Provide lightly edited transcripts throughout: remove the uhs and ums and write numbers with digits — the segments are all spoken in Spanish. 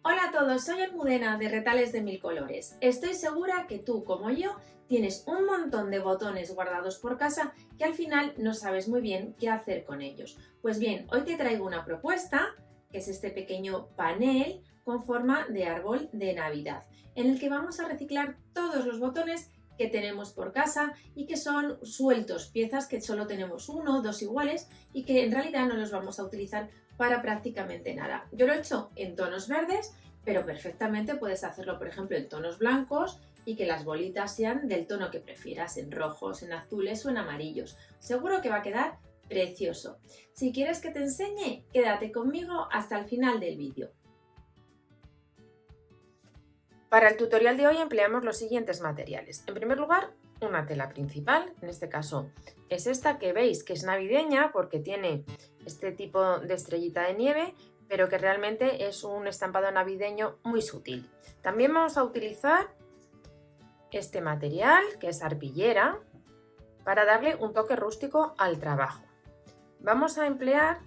Hola a todos, soy Almudena de Retales de Mil Colores. Estoy segura que tú, como yo, tienes un montón de botones guardados por casa que al final no sabes muy bien qué hacer con ellos. Pues bien, hoy te traigo una propuesta, que es este pequeño panel con forma de árbol de Navidad, en el que vamos a reciclar todos los botones que tenemos por casa y que son sueltos, piezas que solo tenemos uno o dos iguales y que en realidad no los vamos a utilizar para prácticamente nada. Yo lo he hecho en tonos verdes, pero perfectamente puedes hacerlo, por ejemplo, en tonos blancos y que las bolitas sean del tono que prefieras, en rojos, en azules o en amarillos. Seguro que va a quedar precioso. Si quieres que te enseñe, quédate conmigo hasta el final del vídeo. Para el tutorial de hoy empleamos los siguientes materiales. En primer lugar, una tela principal, en este caso es esta que veis que es navideña porque tiene este tipo de estrellita de nieve, pero que realmente es un estampado navideño muy sutil. También vamos a utilizar este material que es arpillera para darle un toque rústico al trabajo. Vamos a emplear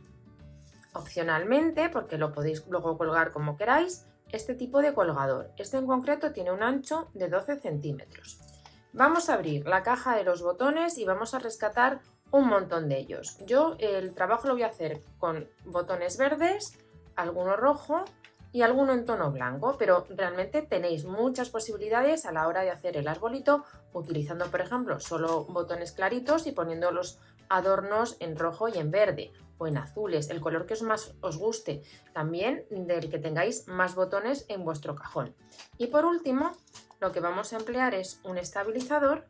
opcionalmente, porque lo podéis luego colgar como queráis, este tipo de colgador. Este en concreto tiene un ancho de 12 centímetros. Vamos a abrir la caja de los botones y vamos a rescatar un montón de ellos. Yo el trabajo lo voy a hacer con botones verdes, alguno rojo y alguno en tono blanco, pero realmente tenéis muchas posibilidades a la hora de hacer el arbolito utilizando, por ejemplo, solo botones claritos y poniendo los adornos en rojo y en verde o en azules, el color que más os guste, también del que tengáis más botones en vuestro cajón. Y por último, lo que vamos a emplear es un estabilizador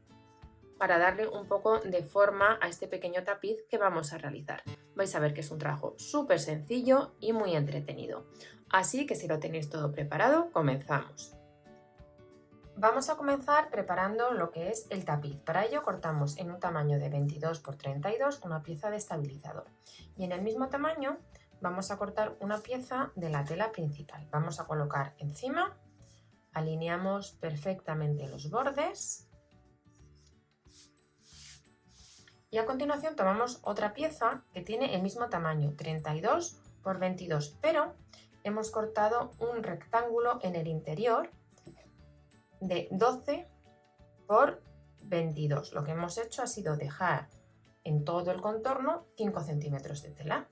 para darle un poco de forma a este pequeño tapiz que vamos a realizar. Vais a ver que es un trabajo súper sencillo y muy entretenido. Así que si lo tenéis todo preparado, comenzamos. Vamos a comenzar preparando lo que es el tapiz. Para ello cortamos en un tamaño de 22 x 32 una pieza de estabilizador. Y en el mismo tamaño vamos a cortar una pieza de la tela principal. Vamos a colocar encima, alineamos perfectamente los bordes. Y a continuación tomamos otra pieza que tiene el mismo tamaño, 32 x 22, pero hemos cortado un rectángulo en el interior de 12 x 22. Lo que hemos hecho ha sido dejar en todo el contorno 5 centímetros de tela.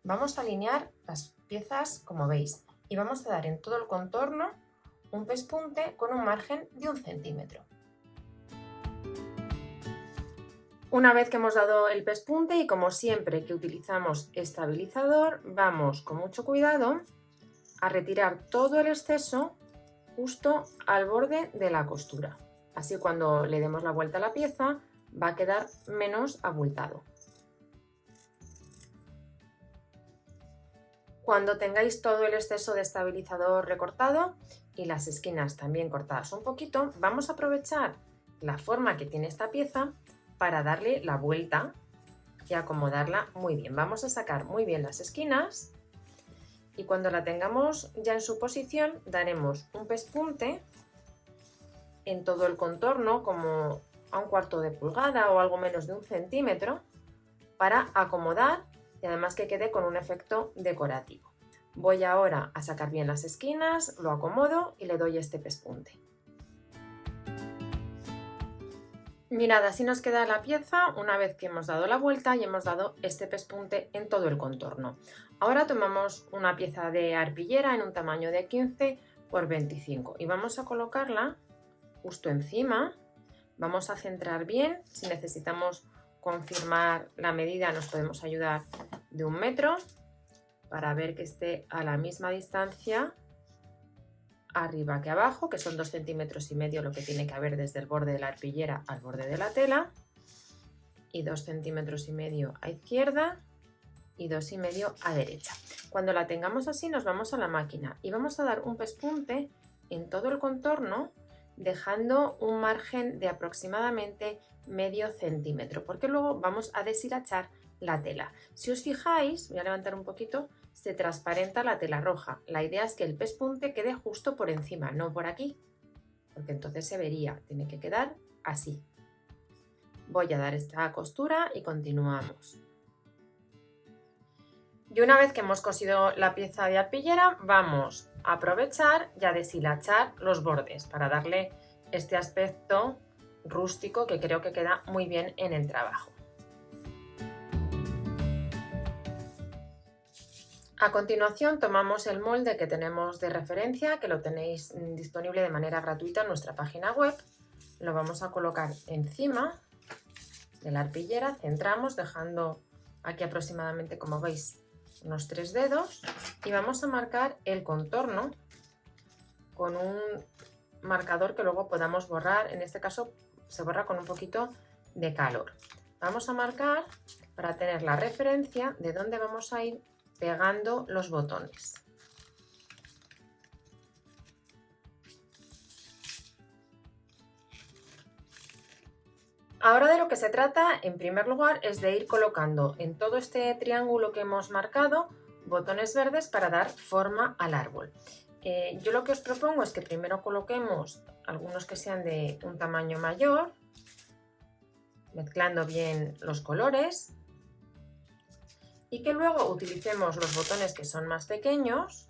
Vamos a alinear las piezas como veis y vamos a dar en todo el contorno un pespunte con un margen de 1 centímetro. Una vez que hemos dado el pespunte y como siempre que utilizamos estabilizador, vamos con mucho cuidado a retirar todo el exceso justo al borde de la costura. Así cuando le demos la vuelta a la pieza va a quedar menos abultado. Cuando tengáis todo el exceso de estabilizador recortado y las esquinas también cortadas un poquito, vamos a aprovechar la forma que tiene esta pieza para darle la vuelta y acomodarla muy bien. Vamos a sacar muy bien las esquinas y cuando la tengamos ya en su posición daremos un pespunte en todo el contorno como a 1/4 de pulgada o algo menos de 1 centímetro para acomodar y además que quede con un efecto decorativo. Voy ahora a sacar bien las esquinas, lo acomodo y le doy este pespunte. Mirad, así nos queda la pieza una vez que hemos dado la vuelta y hemos dado este pespunte en todo el contorno. Ahora tomamos una pieza de arpillera en un tamaño de 15 x 25 y vamos a colocarla justo encima. Vamos a centrar bien, si necesitamos confirmar la medida nos podemos ayudar de 1 metro para ver que esté a la misma distancia arriba que abajo, que son 2,5 centímetros lo que tiene que haber desde el borde de la arpillera al borde de la tela, y 2,5 centímetros a izquierda y 2,5 a derecha. Cuando la tengamos así nos vamos a la máquina y vamos a dar un pespunte en todo el contorno dejando un margen de aproximadamente medio centímetro porque luego vamos a deshilachar la tela. Si os fijáis, voy a levantar un poquito, se transparenta la tela roja. La idea es que el pespunte quede justo por encima, no por aquí, porque entonces se vería, tiene que quedar así. Voy a dar esta costura y continuamos. Y una vez que hemos cosido la pieza de arpillera, vamos a aprovechar y a deshilachar los bordes para darle este aspecto rústico que creo que queda muy bien en el trabajo. A continuación tomamos el molde que tenemos de referencia, que lo tenéis disponible de manera gratuita en nuestra página web. Lo vamos a colocar encima de la arpillera, centramos dejando aquí aproximadamente, como veis, unos 3 dedos y vamos a marcar el contorno con un marcador que luego podamos borrar. En este caso se borra con un poquito de calor. Vamos a marcar para tener la referencia de dónde vamos a ir pegando los botones. Ahora de lo que se trata, en primer lugar, es de ir colocando en todo este triángulo que hemos marcado botones verdes para dar forma al árbol. Yo lo que os propongo es que primero coloquemos algunos que sean de un tamaño mayor, mezclando bien los colores, y que luego utilicemos los botones que son más pequeños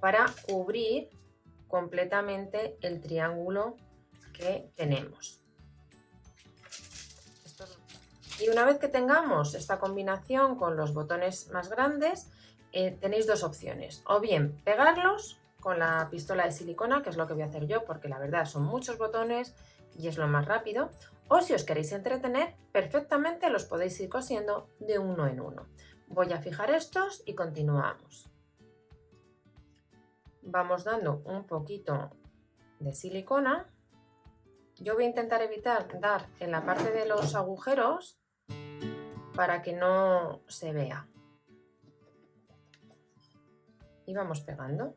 para cubrir completamente el triángulo que tenemos. Y una vez que tengamos esta combinación con los botones más grandes, tenéis dos opciones: o bien pegarlos con la pistola de silicona, que es lo que voy a hacer yo, porque la verdad son muchos botones y es lo más rápido, o si os queréis entretener, perfectamente los podéis ir cosiendo de uno en uno. Voy a fijar estos y continuamos. Vamos dando un poquito de silicona. Yo voy a intentar evitar dar en la parte de los agujeros para que no se vea. Y vamos pegando.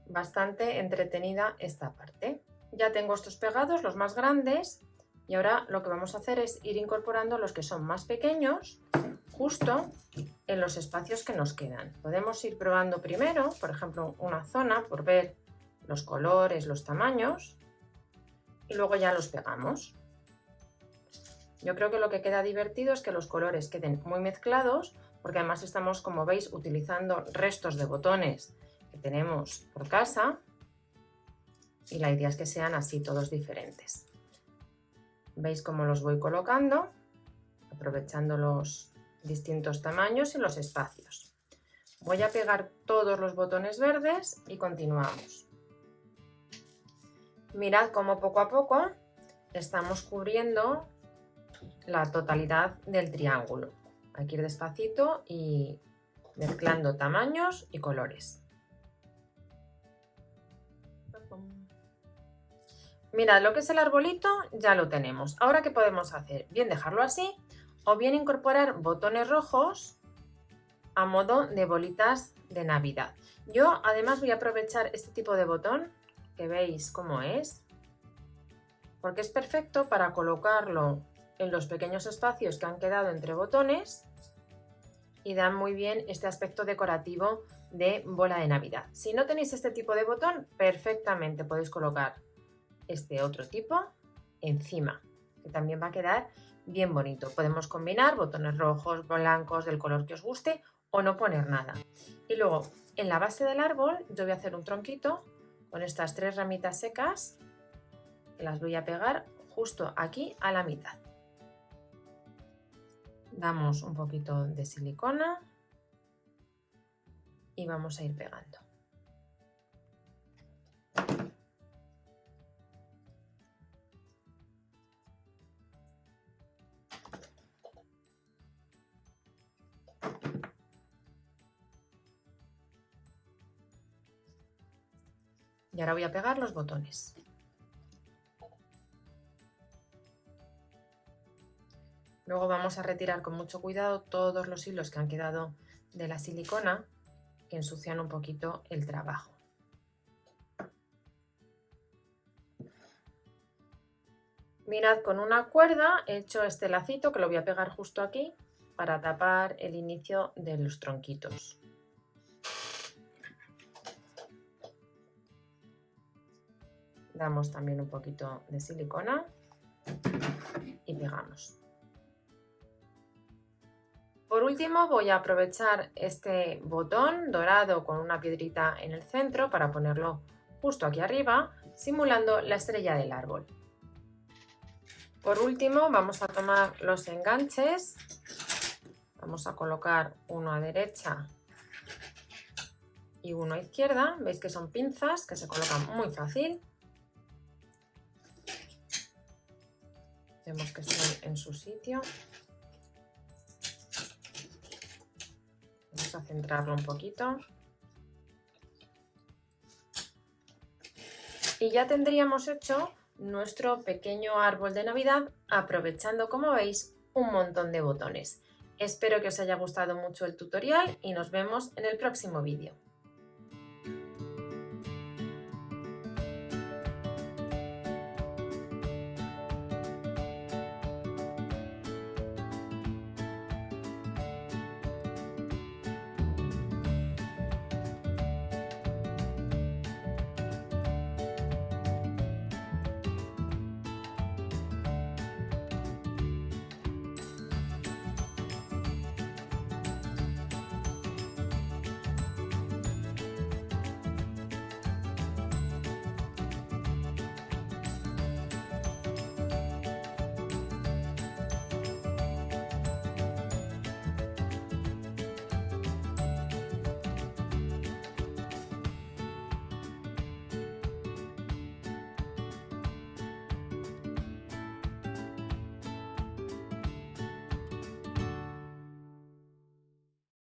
Bastante entretenida esta parte. Ya tengo estos pegados, los más grandes, y ahora lo que vamos a hacer es ir incorporando los que son más pequeños justo en los espacios que nos quedan. Podemos ir probando primero, por ejemplo, una zona por ver los colores, los tamaños, y luego ya los pegamos. Yo creo que lo que queda divertido es que los colores queden muy mezclados, porque además estamos, como veis, utilizando restos de botones que tenemos por casa, y la idea es que sean así todos diferentes. ¿Veis cómo los voy colocando? Aprovechando los distintos tamaños y los espacios. Voy a pegar todos los botones verdes y continuamos. Mirad cómo poco a poco estamos cubriendo la totalidad del triángulo. Hay que ir despacito y mezclando tamaños y colores. Mirad, lo que es el arbolito ya lo tenemos. Ahora, ¿qué podemos hacer? Bien dejarlo así, o bien incorporar botones rojos a modo de bolitas de Navidad. Yo además voy a aprovechar este tipo de botón, que veis cómo es, porque es perfecto para colocarlo en los pequeños espacios que han quedado entre botones y dan muy bien este aspecto decorativo de bola de Navidad. Si no tenéis este tipo de botón, perfectamente podéis colocar este otro tipo encima, que también va a quedar bien bonito. Podemos combinar botones rojos, blancos, del color que os guste, o no poner nada. Y luego en la base del árbol yo voy a hacer un tronquito con estas 3 ramitas secas, que las voy a pegar justo aquí a la mitad. Damos un poquito de silicona y vamos a ir pegando. Y ahora voy a pegar los botones. Luego vamos a retirar con mucho cuidado todos los hilos que han quedado de la silicona, que ensucian un poquito el trabajo. Mirad, con una cuerda he hecho este lacito que lo voy a pegar justo aquí para tapar el inicio de los tronquitos. Damos también un poquito de silicona y pegamos. Por último voy a aprovechar este botón dorado con una piedrita en el centro para ponerlo justo aquí arriba, simulando la estrella del árbol. Por último vamos a tomar los enganches, vamos a colocar uno a derecha y uno a izquierda. Veis que son pinzas que se colocan muy fácil. Vemos que están en su sitio. Vamos a centrarlo un poquito. Y ya tendríamos hecho nuestro pequeño árbol de Navidad, aprovechando, como veis, un montón de botones. Espero que os haya gustado mucho el tutorial y nos vemos en el próximo vídeo.